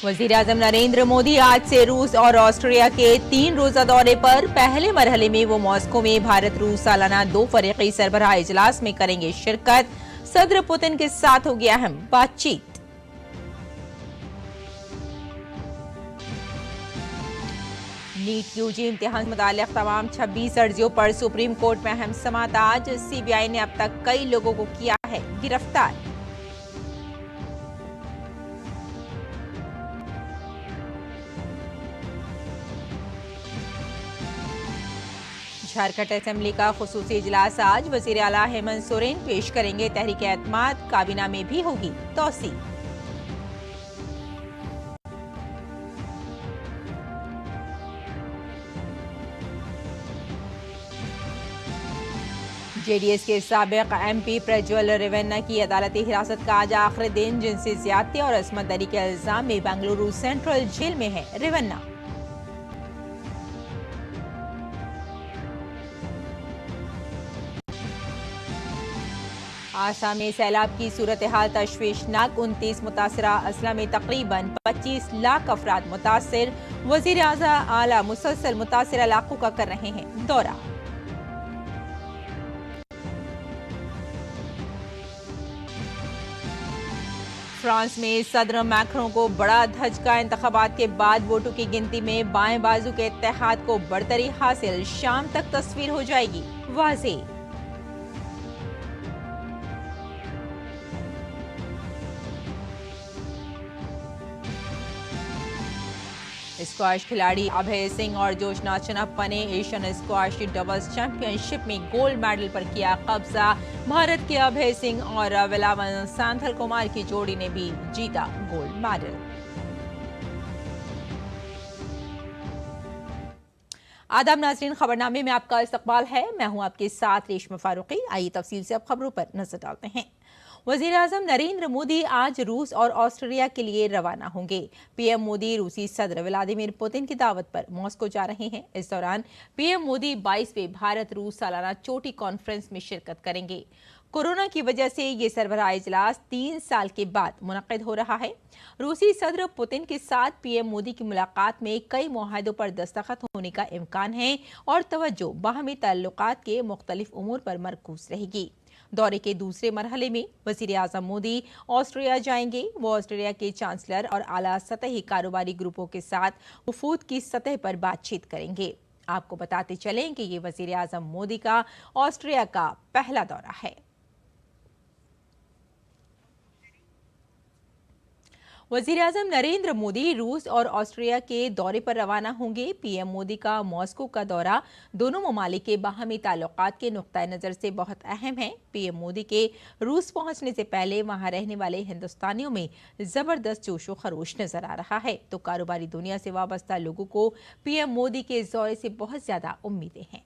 वजीर-ए-आज़म नरेंद्र मोदी आज से रूस और ऑस्ट्रिया के 3 रोजा दौरे पर। पहले मरहले में वो मॉस्को में भारत रूस सालाना 2 फरीकी सरबराह इजलास में करेंगे शिरकत। सदर पुतिन के साथ होगी अहम बातचीत। नीट यूजी इम्तिहान से मुताल्लिक़ तमाम 26 अर्जियों पर सुप्रीम कोर्ट में अहम समाअत। आज सीबीआई ने अब तक कई लोगों को किया है गिरफ्तार। झारखंड असेंबली का खुसूसी इजलास आज। वजीर आला हेमंत सोरेन पेश करेंगे तहरीक एतमाद। काबीना में भी होगी तौसी। जेडीएस के साबिक एमपी प्रज्वल रेवन्ना की अदालती हिरासत का आज आखिरी दिन। जिनसी ज्यादती और असमत दरी के इल्जाम में बेंगलुरु सेंट्रल जेल में है रेवन्ना। आसाम में सैलाब की सूरत हाल तशवीशनाक। 29 मुतासरा अजला में तकरीबन 25 लाख अफराद मुतासर। वजीर आला मुसलसल मुतासर इलाकों का कर रहे हैं दौरा। फ्रांस में सदर मैक्रों को बड़ा धचका। इंतखाबात के बाद वोटों की गिनती में बाएं बाजू के इत्तेहाद को बढ़तरी हासिल। शाम तक तस्वीर हो जाएगी वाज़ेह। स्क्वाश खिलाड़ी अभय सिंह और जोशना चन्नप्पा ने एशियन स्क्वाश डबल्स चैंपियनशिप में गोल्ड मेडल पर किया कब्जा। भारत के अभय सिंह और वेलावन सांथल कुमार की जोड़ी ने भी जीता गोल्ड मेडल। आदाब नाज़रीन, खबरनामे में आपका इस्तकबाल है। मैं हूं आपके साथ रेशमा फारूकी। आइए तफसील से अब खबरों पर नजर डालते हैं। वज़ीर-ए-आज़म नरेंद्र मोदी आज रूस और ऑस्ट्रिया के लिए रवाना होंगे। पीएम मोदी रूसी सदर व्लादिमीर पुतिन की दावत पर मॉस्को जा रहे हैं। इस दौरान पीएम मोदी 22वें भारत रूस सालाना चोटी कॉन्फ्रेंस में शिरकत करेंगे। कोरोना की वजह से ये सरबराह इजलास 3 साल के बाद मुनक्किद हो रहा है। रूसी सदर पुतिन के साथ पीएम मोदी की मुलाकात में कई मुआहदों पर दस्तखत होने का इम्कान है और तवज्जो बाहमी ताल्लुकात के मुख्तलिफ उमूर पर मरकूज रहेगी। दौरे के दूसरे मरहले में वज़ीर-ए-आज़म मोदी ऑस्ट्रिया जाएंगे। वो ऑस्ट्रिया के चांसलर और आला सतही कारोबारी ग्रुपों के साथ वफूद की सतह पर बातचीत करेंगे। आपको बताते चलें कि ये वज़ीर-ए-आज़म मोदी का ऑस्ट्रिया का पहला दौरा है। वज़ीर-ए-आज़म नरेंद्र मोदी रूस और ऑस्ट्रिया के दौरे पर रवाना होंगे। पीएम मोदी का मॉस्को का दौरा दोनों ममालिक के बाहमी ताल्लुकात के नुक्ता नज़र से बहुत अहम है। पीएम मोदी के रूस पहुंचने से पहले वहां रहने वाले हिंदुस्तानियों में ज़बरदस्त जोशो खरोश नजर आ रहा है, तो कारोबारी दुनिया से वाबस्ता लोगों को पीएम मोदी के इस दौरे से बहुत ज्यादा उम्मीदें हैं।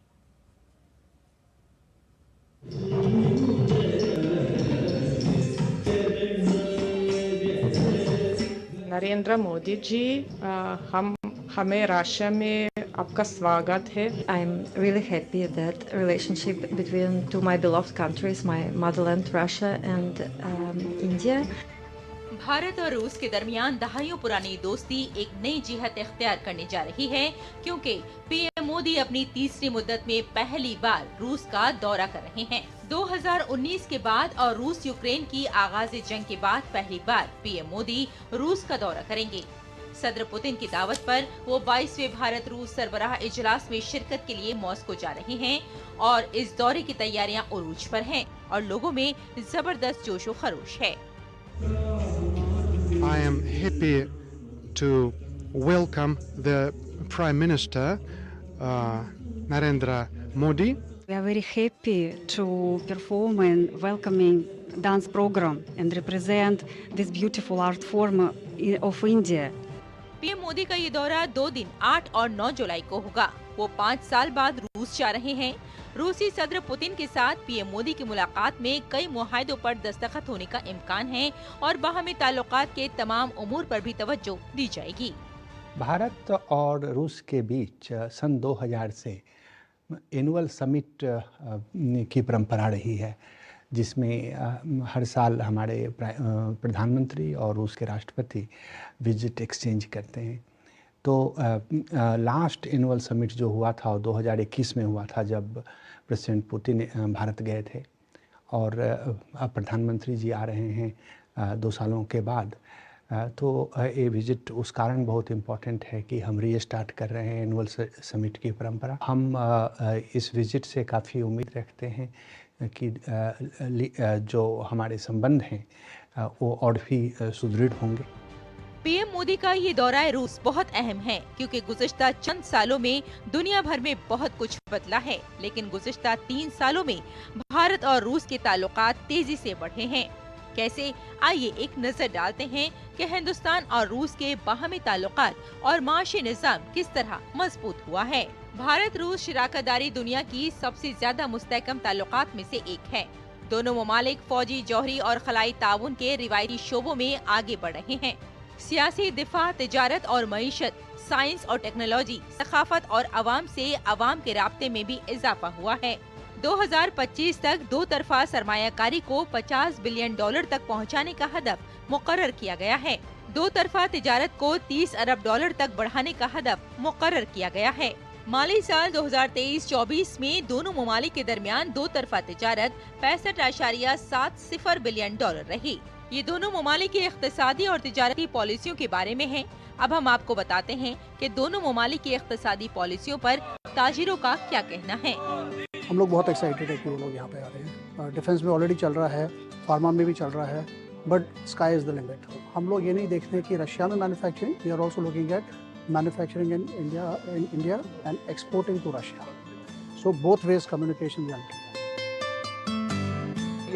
नरेंद्र मोदी जी, हमें रशिया में आपका स्वागत है। I'm really happy that relationship between two my beloved countries, my motherland Russia and India. Bharat और रूस के दरमियान दहाइयों पुरानी दोस्ती एक नई जिहत इख्तियार करने जा रही है, क्योंकि पीएम मोदी अपनी तीसरी मुद्दत में पहली बार रूस का दौरा कर रहे हैं। 2019 के बाद और रूस यूक्रेन की आगाज जंग के बाद पहली बार पीएम मोदी रूस का दौरा करेंगे। सदर पुतिन की दावत पर वो 22वें भारत रूस सरबराह इजलास में शिरकत के लिए मॉस्को जा रहे हैं और इस दौरे की तैयारियां उरूज पर हैं और लोगों में जबरदस्त जोशो खरोश है। I am happy to welcome the Prime Minister Narendra Modi. We are very happy to perform in welcoming dance program and represent this beautiful art form of India. PM Modi का ये दौरा 2 दिन 8 और 9 जुलाई को होगा। वो 5 साल बाद रूस जा रहे हैं। रूसी सदर पुतिन के साथ पीएम मोदी की मुलाकात में कई मुआहदों पर दस्तखत होने का इम्कान है और बाहमी ताल्लुकात के तमाम उमूर पर भी तवज्जो दी जाएगी। भारत और रूस के बीच सन 2000 से एनुअल समिट की परंपरा रही है, जिसमें हर साल हमारे प्रधानमंत्री और रूस के राष्ट्रपति विजिट एक्सचेंज करते हैं। तो लास्ट एनुअल समिट जो हुआ था 2021 में हुआ था, जब प्रेसिडेंट पुतिन भारत गए थे, और अब प्रधानमंत्री जी आ रहे हैं 2 सालों के बाद। तो ये विज़िट उस कारण बहुत इम्पॉर्टेंट है कि हम रीस्टार्ट कर रहे हैं एनुअल समिट की परंपरा। हम इस विज़िट से काफ़ी उम्मीद रखते हैं कि जो हमारे संबंध हैं वो और भी सुदृढ़ होंगे। पीएम मोदी का ये दौरा रूस बहुत अहम है, क्योंकि गुज़िश्ता चंद सालों में दुनिया भर में बहुत कुछ बदला है, लेकिन गुज़िश्ता 3 सालों में भारत और रूस के ताल्लुकात तेजी से बढ़े हैं। कैसे, आइए एक नजर डालते हैं कि हिंदुस्तान और रूस के बाहमी ताल्लुकात और माशी निज़ाम किस तरह मजबूत हुआ है। भारत रूस शराकतदारी दुनिया की सबसे ज्यादा मुस्तहकम ताल्लुकात में से एक है। दोनों ममालिक फौजी, जौहरी और खलाई ताउन के रिवायती शोबों में आगे बढ़ रहे हैं। सियासी, दिफा, तिजारत और मईशत, साइंस और टेक्नोलॉजी, सकाफत और अवाम से अवाम के राब्ते में भी इजाफा हुआ है। 2025 तक 2 तरफा सरमायाकारी को $50 बिलियन तक पहुंचाने का हदफ मुकर्रर किया गया है। 2 तरफा तिजारत को $30 अरब तक बढ़ाने का हदफ मुकर्रर किया गया है। माली साल 2023-24 में दोनों ममालिक के दरमियान 2 तरफा तिजारत $65.70 बिलियन रही। ये दोनों ममालिक की इख्तिसादी और तिजारती पॉलिसियों के बारे में है। अब हम आपको बताते हैं कि दोनों ममालिक की इख्तिसादी पॉलिसियों पर ताजिरों का क्या कहना है। हम लोग बहुत एक्साइटेड है कि वो लोग यहाँ पे आ रहे हैं। डिफेंस में ऑलरेडी चल रहा है, फार्मा में भी चल रहा है, but sky is the limit. हम लोग ये नहीं देखते कि रशिया में manufacturing, we are also looking at manufacturing in India and exporting to Russia. So both ways communication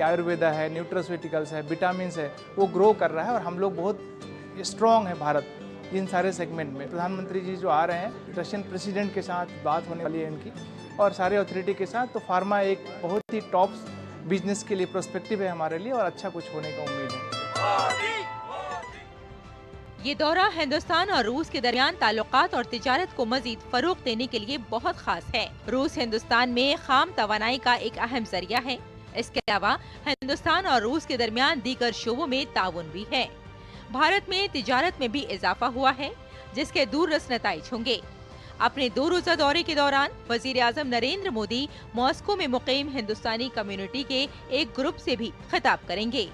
Ayurveda है, न्यूट्रास्यूटिकल्स है, विटामिन्स है, वो ग्रो कर रहा है और हम लोग बहुत स्ट्रॉन्ग है भारत इन सारे सेगमेंट में। प्रधानमंत्री जी जो आ रहे हैं, रशियन प्रेसिडेंट के साथ बात होने वाली है इनकी और सारे अथॉरिटी के साथ। तो फार्मा एक बहुत ही टॉप बिजनेस के लिए प्रोस्पेक्टिव है हमारे लिए और अच्छा कुछ होने का उम्मीद है। ये दौरा हिंदुस्तान और रूस के दरमियान ताल्लुकात और तिजारत को मजीद फरोग देने के लिए बहुत खास है। रूस हिंदुस्तान में खाम तवानाई का एक अहम जरिया है। इसके अलावा हिंदुस्तान और रूस के दरमियान दीगर शोबों में ताउन भी है। भारत में तिजारत में भी इजाफा हुआ है, जिसके दूररस नताइज होंगे। अपने 2 रोजा दौरे के दौरान वजीर आजम नरेंद्र मोदी मॉस्को में मुकीम हिंदुस्तानी कम्युनिटी के एक ग्रुप से भी खिताब करेंगे।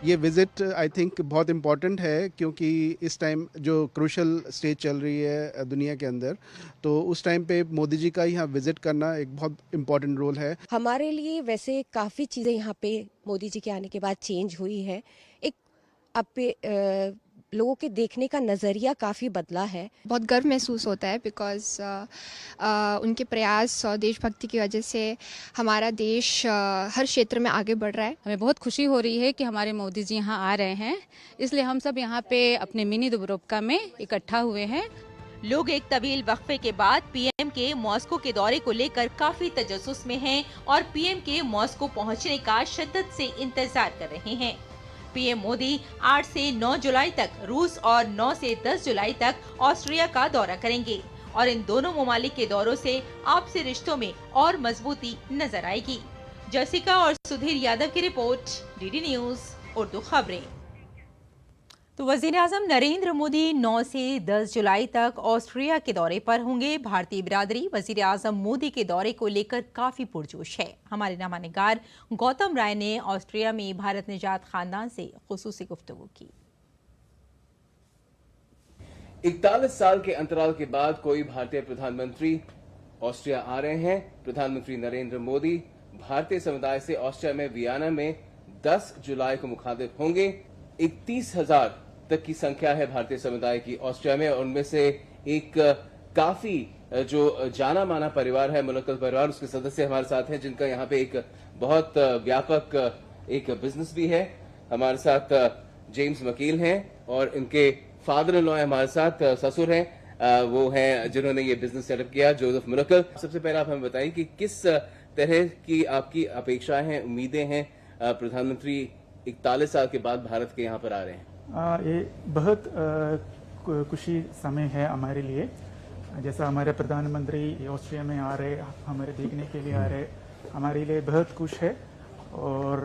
ये विज़िट आई थिंक बहुत इम्पॉर्टेंट है, क्योंकि इस टाइम जो क्रूशल स्टेज चल रही है दुनिया के अंदर, तो उस टाइम पे मोदी जी का यहाँ विज़िट करना एक बहुत इम्पॉर्टेंट रोल है हमारे लिए। वैसे काफ़ी चीज़ें यहाँ पे मोदी जी के आने के बाद चेंज हुई है। एक अब पे लोगों के देखने का नज़रिया काफ़ी बदला है। बहुत गर्व महसूस होता है, बिकॉज़ उनके प्रयास और देशभक्ति की वजह से हमारा देश हर क्षेत्र में आगे बढ़ रहा है। हमें बहुत खुशी हो रही है कि हमारे मोदी जी यहाँ आ रहे हैं, इसलिए हम सब यहाँ पे अपने मिनी दुब्रोवका में इकट्ठा हुए हैं। लोग एक तवील वक्फे के बाद पीएम के मॉस्को के दौरे को लेकर काफी तजस्सुस में हैं और पीएम के मॉस्को पहुँचने का शिद्दत से इंतजार कर रहे हैं। पीएम मोदी 8 से 9 जुलाई तक रूस और 9 से 10 जुलाई तक ऑस्ट्रिया का दौरा करेंगे और इन दोनों ममालिक के दौरों से आपसी रिश्तों में और मजबूती नजर आएगी। जसिका और सुधीर यादव की रिपोर्ट, डीडी न्यूज उर्दू खबरें। तो वज़ीर आज़म नरेंद्र मोदी 9 से 10 जुलाई तक ऑस्ट्रिया के दौरे पर होंगे। भारतीय बिरादरी वज़ीर आज़म मोदी के दौरे को लेकर काफ़ी पुरजोश है। हमारे नामानिगार गौतम राय ने ऑस्ट्रिया में भारत निजात खानदान से खुसूसी गुफ्तगू की। 41 साल के अंतराल के बाद कोई भारतीय प्रधानमंत्री ऑस्ट्रिया आ रहे हैं। प्रधानमंत्री नरेंद्र मोदी भारतीय समुदाय से ऑस्ट्रिया में वियना में 10 जुलाई को मुखातिब होंगे। 31,000 तक की संख्या है भारतीय समुदाय की ऑस्ट्रिया में, और उनमें से एक काफी जो जाना माना परिवार है, मुनक्कल परिवार, उसके सदस्य हमारे साथ हैं, जिनका यहाँ पे एक बहुत व्यापक एक बिजनेस भी है। हमारे साथ जेम्स वकील हैं और इनके फादर इन लॉ हमारे साथ, ससुर हैं, वो हैं जिन्होंने ये बिजनेस सेटअप किया, जोसेफ मुनक्कल। सबसे पहले आप हमें बताइए कि किस तरह की आपकी अपेक्षाएं हैं, उम्मीदें हैं, प्रधानमंत्री 41 साल के बाद भारत के यहाँ पर आ रहे हैं। ये बहुत खुशी समय है हमारे लिए। जैसा हमारे प्रधानमंत्री ऑस्ट्रिया में आ रहे, हमारे देखने के लिए आ रहे, हमारे लिए बहुत खुश है। और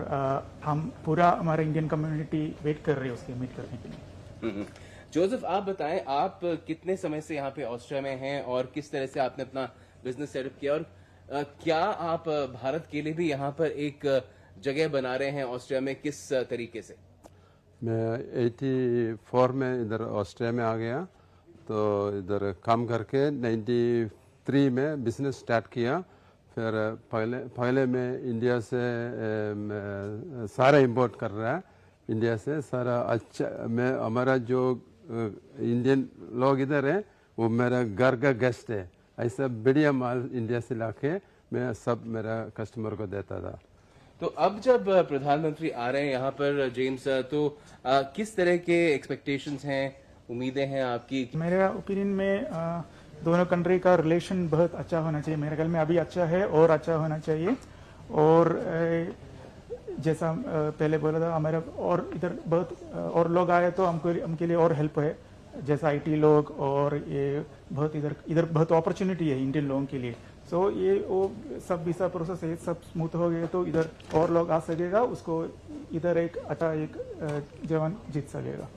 हम पूरा हमारा इंडियन कम्युनिटी वेट कर रही है उसके मीट करने के लिए। जोसेफ, आप बताएं, आप कितने समय से यहाँ पे ऑस्ट्रिया में हैं और किस तरह से आपने अपना बिजनेस सेटअप किया, और क्या आप भारत के लिए भी यहाँ पर एक जगह बना रहे हैं ऑस्ट्रिया में, किस तरीके से? मैं 84 में इधर ऑस्ट्रिया में आ गया, तो इधर काम करके 93 में बिजनेस स्टार्ट किया। फिर पहले मैं इंडिया से सारा इंपोर्ट कर रहा है, इंडिया से सारा। अच्छा, मैं हमारा जो इंडियन लोग इधर है वो मेरा घर का गेस्ट है, ऐसा बढ़िया माल इंडिया से लाके मैं सब मेरा कस्टमर को देता था। तो अब जब प्रधानमंत्री आ रहे हैं यहाँ पर जेम्स, तो किस तरह के एक्सपेक्टेशंस हैं, उम्मीदें हैं आपकी? मेरे ओपिनियन में दोनों कंट्री का रिलेशन बहुत अच्छा होना चाहिए। मेरे ख्याल में अभी अच्छा है और अच्छा होना चाहिए। और जैसा पहले बोला था, हमारा और इधर बहुत और लोग आए तो हमके लिए और हेल्प है, जैसा IT लोग, और ये बहुत इधर बहुत अपॉर्चुनिटी है इंडियन लोगों के लिए। सो ये वो सब वीसा प्रोसेस है, सब स्मूथ हो गए तो इधर और लोग आ सकेगा, उसको इधर एक अच्छा एक जवान जीत सकेगा।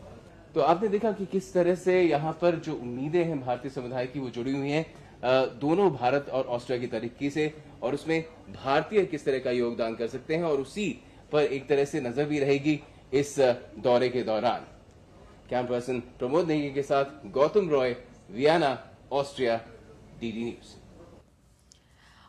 तो आपने देखा कि किस तरह से यहाँ पर जो उम्मीदें हैं भारतीय समुदाय की वो जुड़ी हुई हैं दोनों भारत और ऑस्ट्रिया की तरक्की से, और उसमें भारतीय किस तरह का योगदान कर सकते हैं, और उसी पर एक तरह से नजर भी रहेगी इस दौरे के दौरान। कैमरा पर्सन प्रमोद नेगी के साथ Gautam Roy, Vienna, Austria, DD news.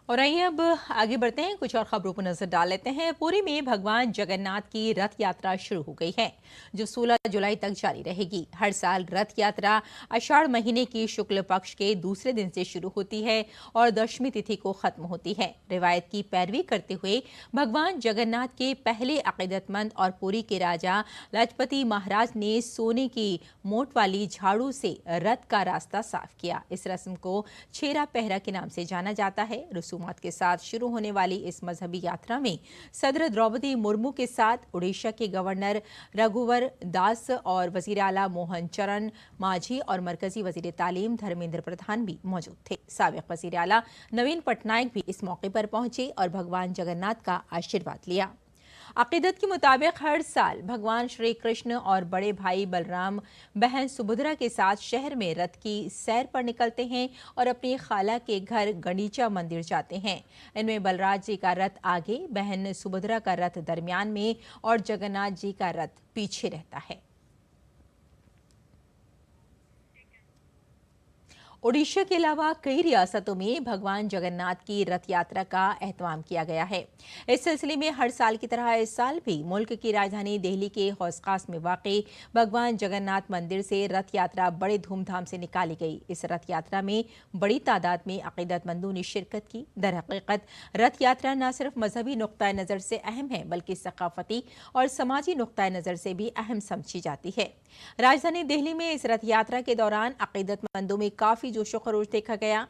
और आइए अब आगे बढ़ते हैं, कुछ और खबरों पर नजर डाल लेते हैं। पुरी में भगवान जगन्नाथ की रथ यात्रा शुरू हो गई है, जो 16 जुलाई तक जारी रहेगी। हर साल रथ यात्रा आषाढ़ महीने की शुक्ल पक्ष के दूसरे दिन से शुरू होती है और दशमी तिथि को खत्म होती है। रिवायत की पैरवी करते हुए भगवान जगन्नाथ के पहले अकीदतमंद और पुरी के राजा लजपति महाराज ने सोने की मोट वाली झाड़ू से रथ का रास्ता साफ किया। इस रस्म को छेरा पहरा के नाम से जाना जाता है। रसूमात के साथ शुरू होने वाली इस मजहबी यात्रा में सदर द्रौपदी मुर्मू के साथ उड़ीसा के गवर्नर रघुवर दास और वजीर आला मोहन चरण मांझी और मरकजी वजीर तालीम धर्मेंद्र प्रधान भी मौजूद थे। साबिक वजीर आला नवीन पटनायक भी इस मौके पर पहुंचे और भगवान जगन्नाथ का आशीर्वाद लिया। अकीदत के मुताबिक हर साल भगवान श्री कृष्ण और बड़े भाई बलराम बहन सुभद्रा के साथ शहर में रथ की सैर पर निकलते हैं और अपनी खाला के घर गणिचा मंदिर जाते हैं। इनमें बलराज जी का रथ आगे, बहन सुभद्रा का रथ दरमियान में और जगन्नाथ जी का रथ पीछे रहता है। ओडिशा के अलावा कई रियासतों में भगवान जगन्नाथ की रथ यात्रा का एहतमाम किया गया है। इस सिलसिले में हर साल की तरह इस साल भी मुल्क की राजधानी दिल्ली के हौस खास में वाक़े भगवान जगन्नाथ मंदिर से रथ यात्रा बड़े धूमधाम से निकाली गई। इस रथ यात्रा में बड़ी तादाद में अकीदतमंदों ने शिरकत की। दर हकीकत रथ यात्रा न सिर्फ मजहबी नुक्ता नज़र से अहम है, बल्कि सकाफती और समाजी नुक्ता नज़र से भी अहम समझी जाती है। राजधानी दिल्ली में इस रथ यात्रा के दौरान अकीदतमंदों में काफ़ी जोशो खरोश देखा गया।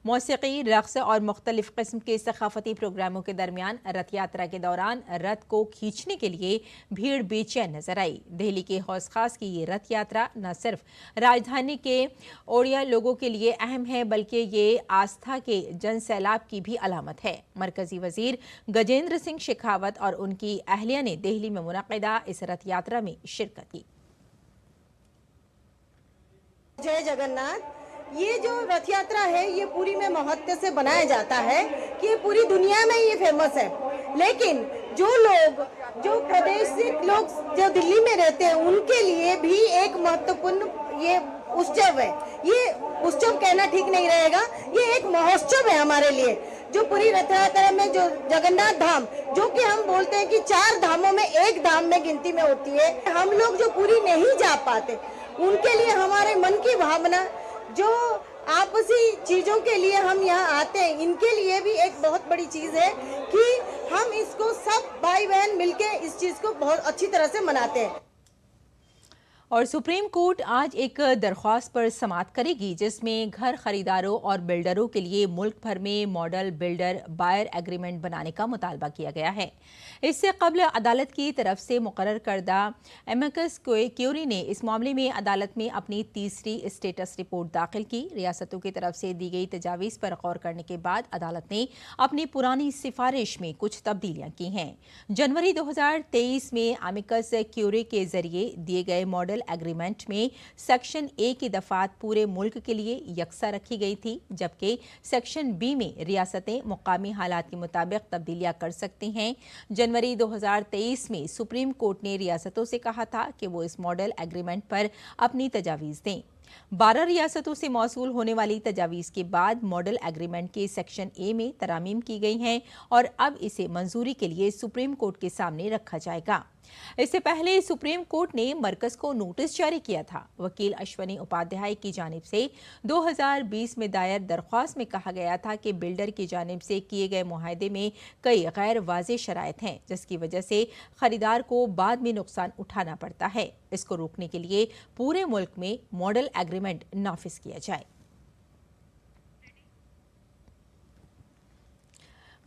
मौसीकी, रक्स और मुख्तलिफ किस्म के सकाफती प्रोग्रामों के दरमियान रथ यात्रा के दौरान रथ को खींचने के लिए भीड़ बेचैन नजर आई। दिल्ली के हौस खास की ये रथ यात्रा न सिर्फ राजधानी के ओडिया लोगों के लिए अहम है, बल्कि ये आस्था के जन सैलाब की भी अलामत है। मरकजी वजीर गजेंद्र सिंह शेखावत और उनकी अहलिया ने दिल्ली में मुनक़िदा इस रथ यात्रा में शिरकत की। जय जगन्नाथ। ये जो रथ यात्रा है ये पूरी में महत्व से बनाया जाता है कि पूरी दुनिया में ये फेमस है, लेकिन जो प्रदेश से लोग जो दिल्ली में रहते हैं उनके लिए भी एक महत्वपूर्ण ये उत्सव है। ये उत्सव कहना ठीक नहीं रहेगा, ये एक महोत्सव है हमारे लिए। जो पूरी रथ यात्रा में जो जगन्नाथ धाम, जो कि हम बोलते हैं कि 4 धामों में एक धाम में गिनती में होती है, हम लोग जो पूरी नहीं जा पाते उनके लिए हमारे मन की भावना, जो आपसी चीजों के लिए हम यहाँ आते हैं, इनके लिए भी एक बहुत बड़ी चीज है कि हम इसको सब भाई बहन मिलके इस चीज को बहुत अच्छी तरह से मनाते हैं। और सुप्रीम कोर्ट आज एक दरख्वास्त पर समाअत करेगी जिसमें घर खरीदारों और बिल्डरों के लिए मुल्क भर में मॉडल बिल्डर बायर एग्रीमेंट बनाने का मुतालबा किया गया है। इससे कबल अदालत की तरफ से मुकर्रर करदा एमिकस क्यूरी ने इस मामले में अदालत में अपनी तीसरी स्टेटस रिपोर्ट दाखिल की। रियासतों की तरफ से दी गई तजावीज़ पर गौर करने के बाद अदालत ने अपनी पुरानी सिफारिश में कुछ तब्दीलियां की हैं। जनवरी 2023 में एमिकस क्यूरी के जरिए दिए गए मॉडल एग्रीमेंट में सेक्शन ए की दफात पूरे मुल्क के लिए यकसा रखी गई थी, जबकि सेक्शन बी में रियासतें मुकामी हालात के मुताबिक तब्दीलियां कर सकती हैं। जनवरी 2023 में सुप्रीम कोर्ट ने रियासतों से कहा था कि वो इस मॉडल एग्रीमेंट पर अपनी तजावीज़ दें। 12 रियासतों से मौसूल होने वाली तजावीज़ के बाद मॉडल एग्रीमेंट के सेक्शन ए में तरामीम की गई हैं और अब इसे मंजूरी के लिए सुप्रीम कोर्ट के सामने रखा जाएगा। इससे पहले सुप्रीम कोर्ट ने मरकज को नोटिस जारी किया था। वकील अश्वनी उपाध्याय की जानिब से 2020 में दायर दरख्वास्त में कहा गया था कि बिल्डर की जानिब से किए गए मुआहदे में कई गैर वाज़ेह शराइत हैं, जिसकी वजह से खरीदार को बाद में नुकसान उठाना पड़ता है। इसको रोकने के लिए पूरे मुल्क में मॉडल एग्रीमेंट नाफिज किया जाए।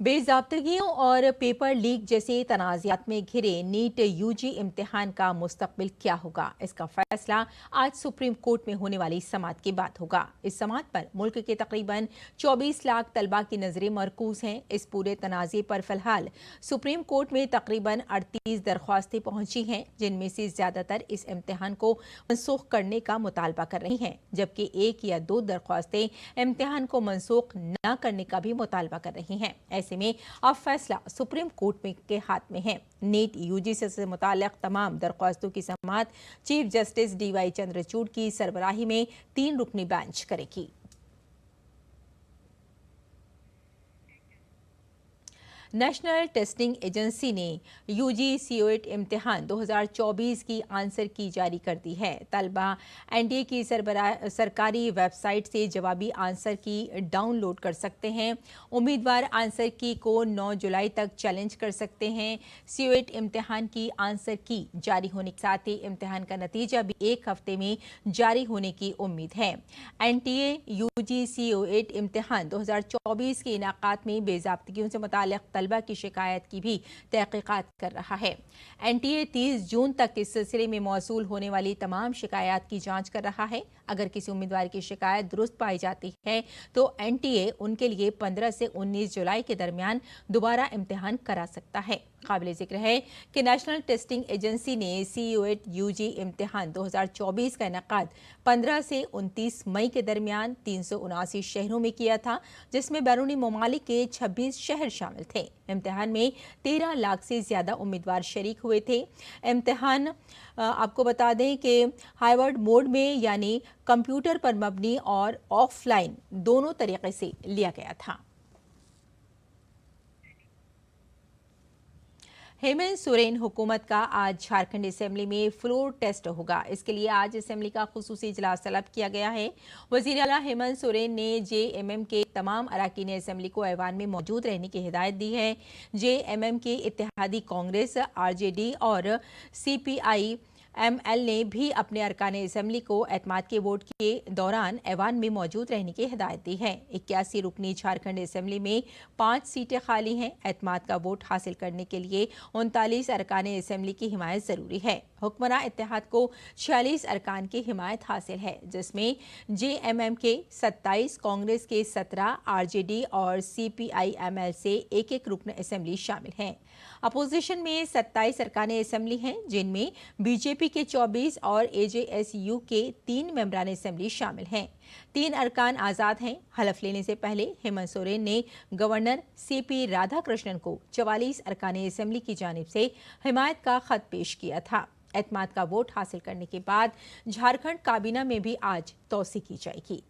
बेज़ाब्तगियों और पेपर लीक जैसे तनाज़ात में घिरे नीट यूजी इम्तिहान का मुस्तकबिल क्या होगा, इसका फैसला आज सुप्रीम कोर्ट में होने वाली समाअत के बाद होगा। इस समाअत पर मुल्क के तकरीबन 24 लाख तलबा की नजरें मरकूज हैं। इस पूरे तनाज़े पर फिलहाल सुप्रीम कोर्ट में तकरीबन 38 दरख्वास्तें पहुंची हैं, जिनमें से ज्यादातर इस इम्तिहान को मनसूख करने का मुतालबा कर रही हैं, जबकि 1 या 2 दरख्वास्तें इम्तिहान को मनसूख न करने का भी मुतालबा कर रही हैं। में अब फैसला सुप्रीम कोर्ट में के हाथ में है। नीट यूजीसी से मुताल्लिक तमाम दरख्वास्तों की समाअत चीफ जस्टिस DY चंद्रचूड़ की सरबराही में 3 रुकनी बेंच करेगी। नेशनल टेस्टिंग एजेंसी ने यूजी COET इम्तिहान 2024 की आंसर की जारी कर दी है। तलबा NTA की सरकारी वेबसाइट से जवाबी आंसर की डाउनलोड कर सकते हैं। उम्मीदवार आंसर की को 9 जुलाई तक चैलेंज कर सकते हैं। COET इम्तिहान की आंसर की जारी होने के साथ ही इम्तिहान का नतीजा भी 1 हफ्ते में जारी होने की उम्मीद है। NTA यूजी COET इम्तिहान 2024 के इनाकात में बेज़ाब्तगियों से मुताल्लिक तलबा की शिकायत की भी तहकीकात कर रहा है। NTA 30 जून तक इस सिलसिले में मौसूल होने वाली तमाम शिकायत की जांच कर रहा है। अगर किसी उम्मीदवार की शिकायत दुरुस्त पाई जाती है तो NTA उनके लिए 15 से 19 जुलाई के दरमियान दोबारा इम्तिहान करा सकता है। काबिल जिक्र है कि नेशनल टेस्टिंग एजेंसी ने COET यूजी इम्तिहान 2024 का इनेकाद 15 से 29 मई के दरमियान 379 शहरों में किया था, जिसमें बैरूनी ममालिक के 26 शहर शामिल थे। इम्तिहान में 13 लाख से ज्यादा उम्मीदवार शरीक हुए थे। इम्तिहान आपको बता दें कि हाइब्रिड मोड में यानी कंप्यूटर पर मबनी और ऑफलाइन दोनों तरीके से लिया गया था। हेमंत सोरेन हुकूमत का आज झारखंड असेंबली में फ्लोर टेस्ट होगा। इसके लिए आज असेंबली का खुसूसी इजलास तलब किया गया है। वज़ीर आला हेमंत सोरेन ने JMM के तमाम अरकान असेंबली को ऐवान में मौजूद रहने की हिदायत दी है। JMM के इत्तेहादी कांग्रेस, RJD और CPI ML ने भी अपने अरकान असेंबली को एतमाद के वोट के दौरान ऐवान में मौजूद रहने की हिदायत दी है। 81 रुकनी झारखंड असेंबली में 5 सीटें खाली हैं। एतमाद का वोट हासिल करने के लिए 39 अरकान असेंबली की हिमायत जरूरी है। हुक्मरान इत्तेहाद को 46 अरकान की हिमायत हासिल है, जिसमें JMM के 27, कांग्रेस के 17, RJD और CPI ML से एक रुकन असेंबली शामिल हैं। अपोजिशन में 27 अरकान असेंबली हैं, जिनमें BJP के 24 और AJSU के 3 मेंबरान असेंबली शामिल हैं। 3 अरकान आज़ाद हैं। हलफ लेने से पहले हेमंत सोरेन ने गवर्नर CP राधाकृष्णन को 44 अरकान असेंबली की जानिब से हिमायत का खत पेश किया था। एतमाद का वोट हासिल करने के बाद झारखंड काबीना में भी आज तौसी की जाएगी।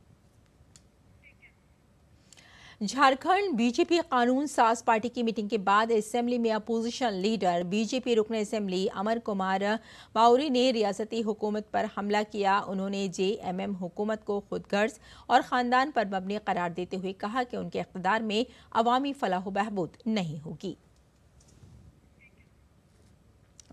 झारखंड बीजेपी कानून साज पार्टी की मीटिंग के बाद असेंबली में अपोजिशन लीडर BJP रुकन असेंबली अमर कुमार बाउरी ने रियासती हुकूमत पर हमला किया। उन्होंने JMM हुकूमत को खुदगर्ज और ख़ानदान पर मबनी करार देते हुए कहा कि उनके इक़्तिदार में अवामी फलाह बहबूद नहीं होगी।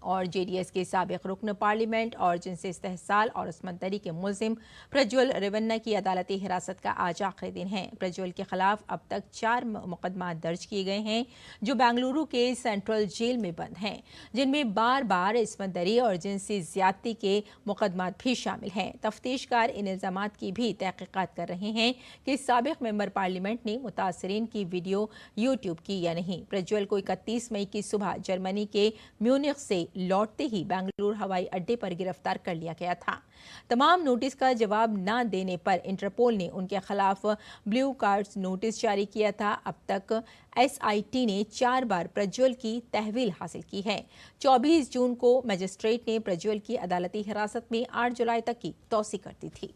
और जेडीएस के साबिक रुकन पार्लियामेंट और जिनसे इस्तेहसाल और उसमंतरी के मुलजिम प्रज्वल रेवन्ना की अदालती हिरासत का आज आखिरी दिन है। प्रज्वल के खिलाफ अब तक 4 मुकदमा दर्ज किए गए हैं जो बेंगलुरु के सेंट्रल जेल में बंद हैं, जिनमें बार बार इसमंतरी और जिनसी ज्यादती के मुकदमा भी शामिल हैं। तफ्तीशकार इन इल्जामात की भी तहकीकात कर रहे हैं कि साबिक मेंबर पार्लियामेंट ने मुतासरीन की वीडियो यूट्यूब की या नहीं। प्रज्वल को 31 मई की सुबह जर्मनी के म्यूनिख से लौटते ही बेंगलुरु हवाई अड्डे पर गिरफ्तार कर लिया गया था। तमाम नोटिस का जवाब न देने पर इंटरपोल ने उनके खिलाफ ब्लू कार्ड्स नोटिस जारी किया था। अब तक एसआईटी ने 4 बार प्रज्वल की तहवील हासिल की है। 24 जून को मजिस्ट्रेट ने प्रज्वल की अदालती हिरासत में 8 जुलाई तक की तौसी कर दी थी।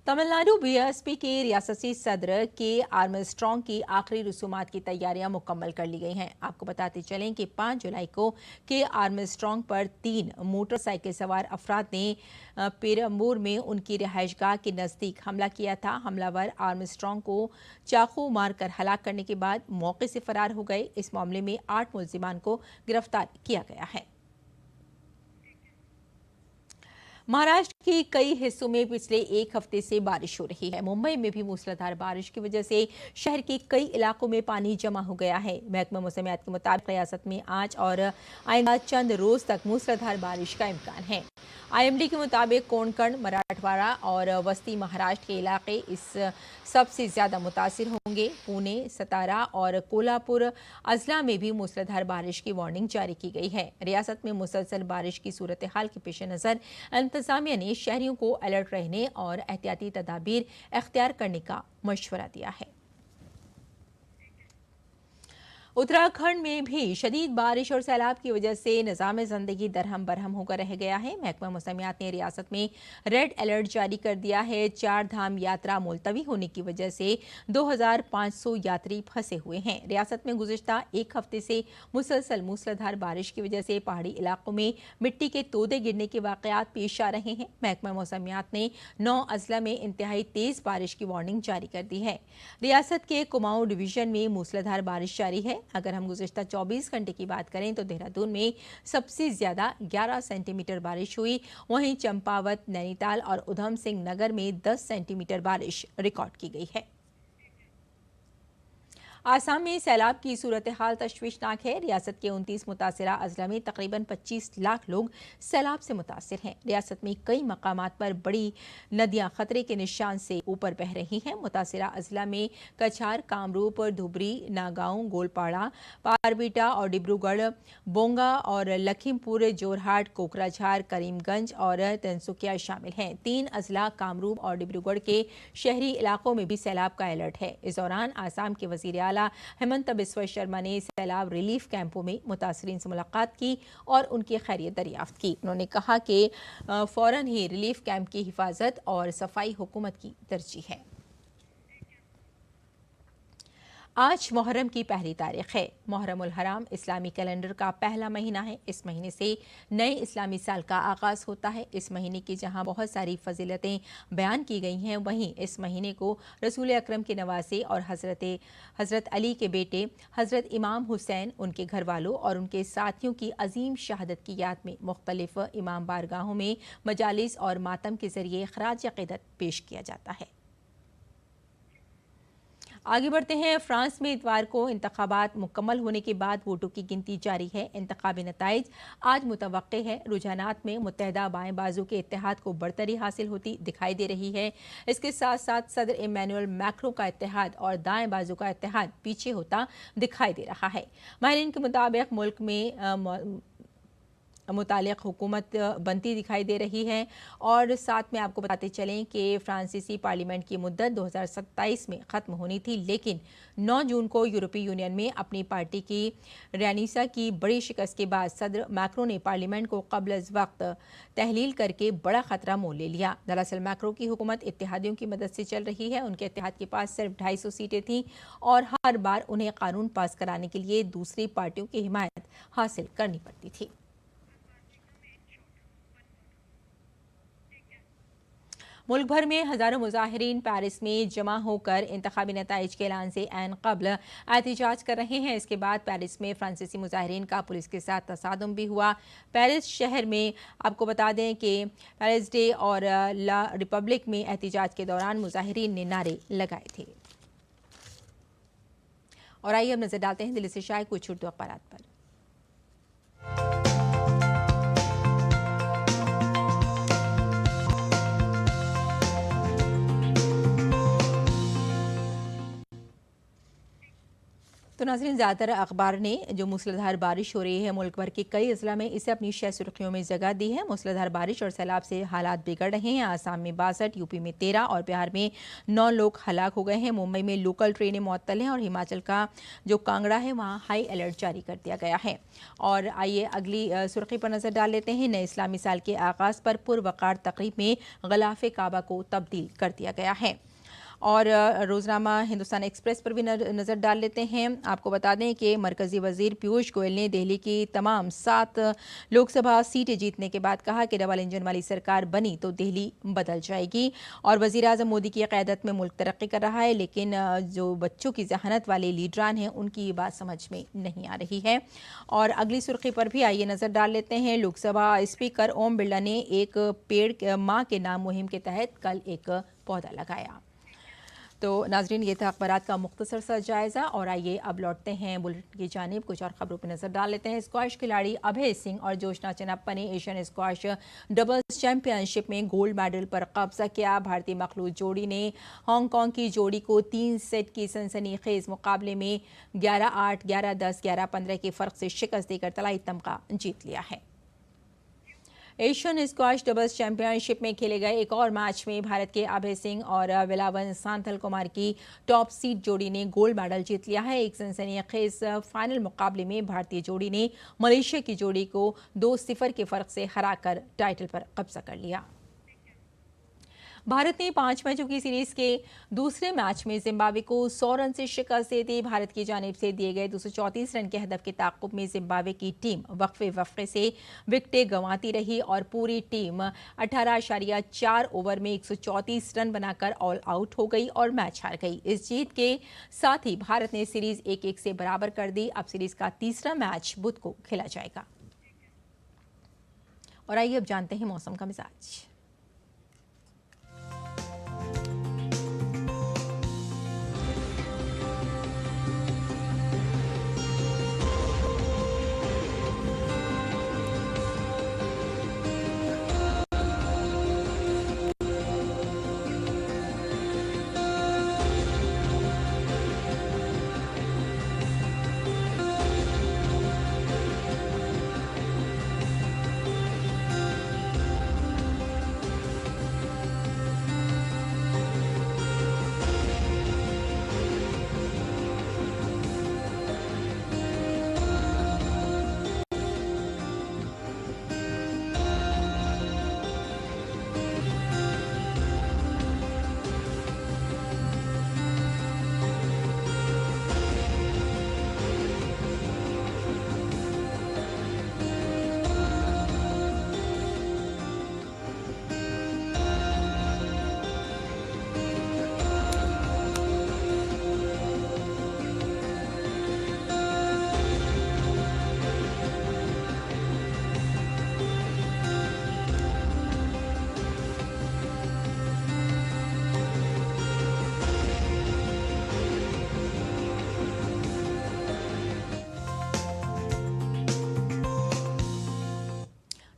तमिलनाडु बीएसपी के रियासती सदर के आर्मस्ट्रॉन्ग की आखिरी रसूमात की तैयारियां मुकम्मल कर ली गई हैं। आपको बताते चलें कि 5 जुलाई को के आर्मस्ट्रॉन्ग पर 3 मोटरसाइकिल सवार अफराद ने पेरम्बूर में उनकी रिहाइशगाह के नज़दीक हमला किया था। हमलावर आर्मस्ट्रॉन्ग को चाकू मारकर हलाक करने के बाद मौके से फरार हो गए। इस मामले में 8 मुल्जिमान को गिरफ्तार किया गया है। महाराष्ट्र के कई हिस्सों में पिछले 1 हफ्ते से बारिश हो रही है। मुंबई में भी मूसलाधार बारिश की वजह से शहर के कई इलाकों में पानी जमा हो गया है। महकमा मौसमियात के मुताबिक रियासत में आज और आइंदा चंद रोज तक मूसलाधार बारिश का इम्कान है। आईएमडी के मुताबिक कोंकण, मराठवाड़ा और वस्ती महाराष्ट्र के इलाके इस सबसे ज्यादा मुतासिर होंगे। पुणे, सतारा और कोल्हापुर अजला में भी मूसलाधार बारिश की वार्निंग जारी की गई है। रियासत में मुसलसल बारिश की सूरत हाल के पेश नजर इंतजामिया ने शहरियों को अलर्ट रहने और एहतियाती तदाबीर अख्तियार करने का मशवरा दिया है। उत्तराखंड में भी शदीद बारिश और सैलाब की वजह से निज़ाम ज़िंदगी दरहम बरहम होकर रह गया है। महकमा मौसमियात ने रियासत में रेड अलर्ट जारी कर दिया है। 4 धाम यात्रा मुलतवी होने की वजह से 2500 यात्री फंसे हुए हैं। रियासत में गुज़िश्ता 1 हफ्ते से मुसलसल मूसलाधार बारिश की वजह से पहाड़ी इलाकों में मिट्टी के तोदे गिरने के वाक़यात पेश आ रहे हैं। महकमा मौसमियात ने 9 अजला में इंतहाई तेज़ बारिश की वार्निंग जारी कर दी है। रियासत के कुमाऊं डिवीजन में मूसलाधार बारिश जारी है। अगर हम गुज़िश्ता 24 घंटे की बात करें तो देहरादून में सबसे ज्यादा 11 सेंटीमीटर बारिश हुई। वहीं चंपावत, नैनीताल और उधम सिंह नगर में 10 सेंटीमीटर बारिश रिकॉर्ड की गई है। आसाम में सैलाब की सूरत हाल तशवीशनाक है। रियासत के 29 मुतासिरा अजला में तकरीबन 25 लाख लोग सैलाब से मुतासिर हैं। रियासत में कई मकामात पर बड़ी नदियां खतरे के निशान से ऊपर बह रही हैं। मुतासिरा अजला में कछार, कामरूप, धुबरी, नागांव, गोलपाड़ा, पारबीटा और डिब्रूगढ़, बोंगा और लखीमपुर, जोरहाट, कोकराझार, करीमगंज और तिनसुकिया शामिल हैं। 3 अजला कामरूप और डिब्रूगढ़ के शहरी इलाकों में भी सैलाब का अलर्ट है। इस दौरान आसाम के वज़ीर हेमंत बिस्वा शर्मा ने सैलाब रिलीफ कैंपों में मुतासरीन से मुलाकात की और उनकी खैरियत दरियाफ्त की। उन्होंने कहा कि फौरन ही रिलीफ कैंप की हिफाजत और सफाई हुकूमत की तरजीह है। आज मुहर्रम की पहली तारीख है। मुहर्रम उल हराम इस्लामी कैलेंडर का पहला महीना है। इस महीने से नए इस्लामी साल का आगाज़ होता है। इस महीने की जहां बहुत सारी फजीलतें बयान की गई हैं, वहीं इस महीने को रसूल अकरम के नवासे और हज़रत अली के बेटे हज़रत इमाम हुसैन, उनके घर वालों और उनके साथियों की अजीम शहादत की याद में मुख्तलिफ इमाम बारगाहों में मजालिस और मातम के ज़रिए खराज अक़ीदत पेश किया जाता है। आगे बढ़ते हैं। फ्रांस में इतवार को इंतखाबात मुकम्मल होने के बाद वोटों की गिनती जारी है। इंतखाबी नताइज आज मुतवक्के है। रुझानात में मुत्तहदा बाएं बाजू के इत्तेहाद को बढ़तरी हासिल होती दिखाई दे रही है। इसके साथ साथ सदर इमैनुअल मैक्रों का इत्तेहाद और दाएं बाजू का इत्तेहाद पीछे होता दिखाई दे रहा है। माहिरीन के मुताबिक मुल्क में मुतालिक हुकूमत बनती दिखाई दे रही है। और साथ में आपको बताते चलें कि फ्रांसीसी पार्लियामेंट की मुद्दत 2027 में ख़त्म होनी थी, लेकिन 9 जून को यूरोपीय यूनियन में अपनी पार्टी की रैनीसा की बड़ी शिकस्त के बाद सदर मैक्रो ने पार्लियामेंट को कब्ल अज़ वक्त तहलील करके बड़ा खतरा मोल ले लिया। दरअसल मैक्रो की हुकूमत इत्तेहादियों की मदद से चल रही है। उनके इत्तेहाद के पास सिर्फ 250 सीटें थीं और हर बार उन्हें कानून पास कराने के लिए दूसरी पार्टियों की हिमायत हासिल करनी पड़ती थी। मुल्क भर में हजारों मुजाहिरीन पेरिस में जमा होकर इंतखाबी नताइज के ऐलान से ऐन कबल एहतजाज कर रहे हैं। इसके बाद पेरिस में फ्रांसीसी मुजाहिरीन का पुलिस के साथ तसादुम भी हुआ। पेरिस शहर में आपको बता दें कि पेरिस डे और ला रिपब्लिक में एहतजाज के दौरान मुजाहिरीन ने नारे लगाए थे। और आइए अब नजर डालते हैं दिल्ली से शाये कुछ उर्दू अखबारात पर। तो नाज़रीन, ज़्यादातर अखबार ने जो मूसलाधार बारिश हो रही है मुल्क भर के कई अजला में, इसे अपनी 6 सुर्खियों में जगह दी है। मूसलाधार बारिश और सैलाब से हालात बिगड़ रहे हैं। आसाम में 62, यूपी में 13 और बिहार में 9 लोग हलाक हो गए हैं। मुंबई में लोकल ट्रेनें मुअत्तल हैं और हिमाचल का जो कांगड़ा है वहाँ हाई अलर्ट जारी कर दिया गया है। और आइए अगली सुर्खी पर नजर डाल लेते हैं। नए इस्लामी साल के आगाज़ पर पुरवकार तकरीब में गलाफ काबा को तब्दील कर दिया गया है। और रोजनामा हिंदुस्तान एक्सप्रेस पर भी नज़र डाल लेते हैं। आपको बता दें कि मरकज़ी वज़ीर पीयूष गोयल ने दिल्ली की तमाम 7 लोकसभा सीटें जीतने के बाद कहा कि डबल इंजन वाली सरकार बनी तो दिल्ली बदल जाएगी। और वज़ीर आज़म मोदी की क़यादत में मुल्क तरक्की कर रहा है, लेकिन जो बच्चों की जहानत वाले लीडरान हैं उनकी ये बात समझ में नहीं आ रही है। और अगली सुर्खी पर भी आइए नज़र डाल लेते हैं। लोकसभा स्पीकर ओम बिरला ने एक पेड़ माँ के नाम मुहिम के तहत कल एक पौधा लगाया। तो नाजरीन, ये था अखबारात का मुख्तसर सा जायज़ा। और आइए अब लौटते हैं बुलेटिन की जानिब, कुछ और खबरों पर नजर डाल लेते हैं। स्क्वैश खिलाड़ी अभय सिंह और जोशना चिन्नप्पा ने एशियन स्क्वैश डबल्स चैंपियनशिप में गोल्ड मेडल पर कब्जा किया। भारतीय मखलूत जोड़ी ने हांगकांग की जोड़ी को 3 सेट की सनसनीखेज मुकाबले में 11-8, 11-10, 11-15 के फर्क से शिकस्त देकर तलाई तमगा जीत लिया है। एशियन स्क्वैश डबल्स चैंपियनशिप में खेले गए एक और मैच में भारत के अभय सिंह और वेलावन सांथल कुमार की टॉप सीड जोड़ी ने गोल्ड मेडल जीत लिया है। एक सनसनीखेज फाइनल मुकाबले में भारतीय जोड़ी ने मलेशिया की जोड़ी को 2-0 के फर्क से हराकर टाइटल पर कब्जा कर लिया। भारत ने 5 मैचों की सीरीज के दूसरे मैच में जिम्बाब्वे को 100 रन से शिकस्त दे दी। भारत की जानिब से दिए गए 234 रन के हदफ के ताक़ुब में जिम्बाब्वे की टीम वक्फे से विकेटें गंवाती रही और पूरी टीम 18.4 ओवर में 134 रन बनाकर ऑल आउट हो गई और मैच हार गई। इस जीत के साथ ही भारत ने सीरीज 1-1 से बराबर कर दी। अब सीरीज का तीसरा मैच बुध को खेला जाएगा। और आइए अब जानते हैं मौसम का मिजाज।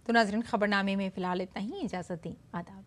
तो नाज़रीन, खबरनामे में फिलहाल इतना ही। इजाज़त दें। आदाब।